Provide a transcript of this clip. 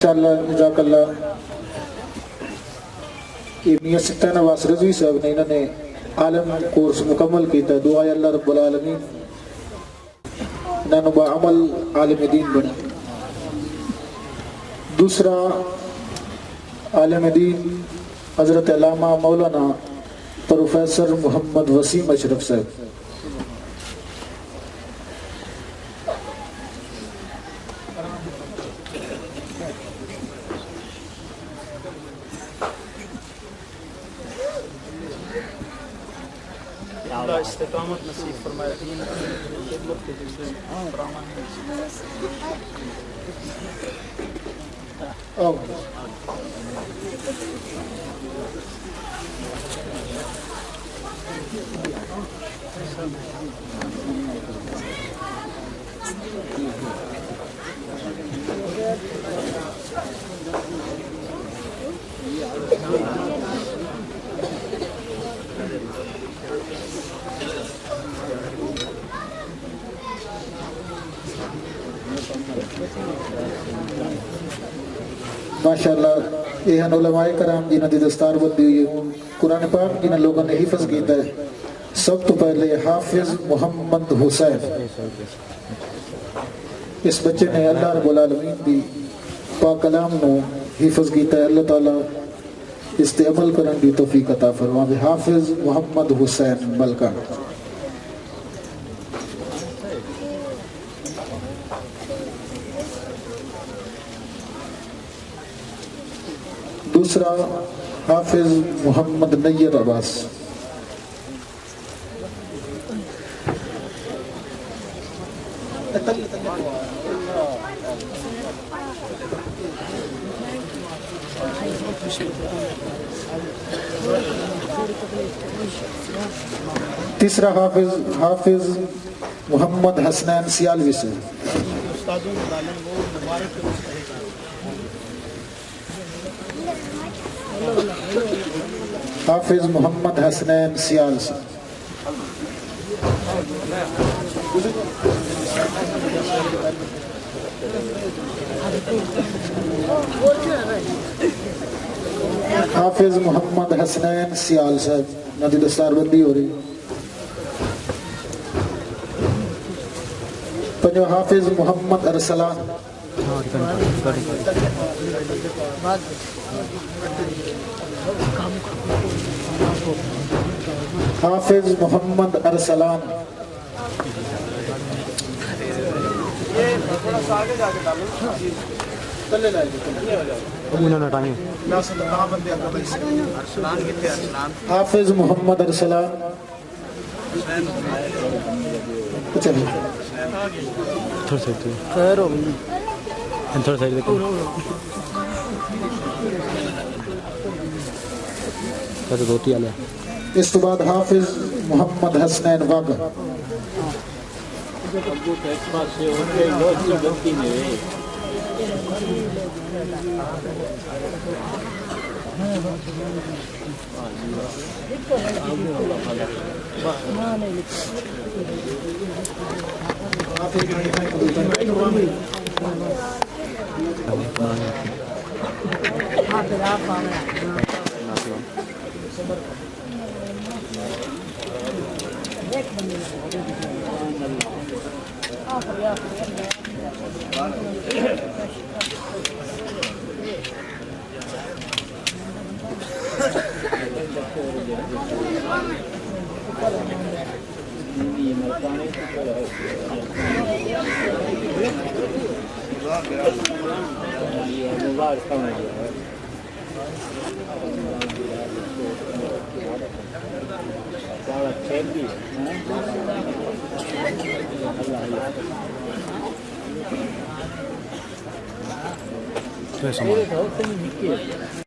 जज़ाकल्लाह कि मियां सत्ता नवाज रज़वी साहब ने इन्होंने आलम कोर्स मुकम्मल किया। दुआ अल्लाह रब्बुल आलमीन इन्होंने बाअमल आलिम दीन बने। दूसरा आलिम दीन हज़रत अल्लामा मौलाना प्रोफेसर मोहम्मद वसीम अशरफ साहब। इस्तिकामत नसीब फरमाए। माशाअल्लाह ये उलमाए कराम जिन्हों की दस्तार बंदी हुई है, कुरान पाक जिन्होंने लोगों ने हिफज किया है। सब तो पहले हाफिज मोहम्मद हुसैन, इस बच्चे ने अल्लाह रब्बुल आलमीन की पाक कलाम को हिफज किया है। अल्लाह ताला इस ते अमल करने की तौफीक अता फरमावे। हाफिज मोहम्मद हुसैन मलका। दूसरा हाफिज मोहम्मद नैयर अब्बास। तीसरा हाफिज मोहम्मद हसनैन सियालवी से। हाफिज मोहम्मद हसनैन सियाल से। हाफिज मोहम्मद हसनैन सियाल साहब नदी दस्तारबंदी हो रही। पंजो हाफिज मोहम्मद अरसलान। हाफिज मोहम्मद अरसलान। हाफिज मोहम्मद अरसलान। थोड़ा साइड देखो। धोती वाला। इस तो बाद हाफिज मोहम्मद हसनैन वाग।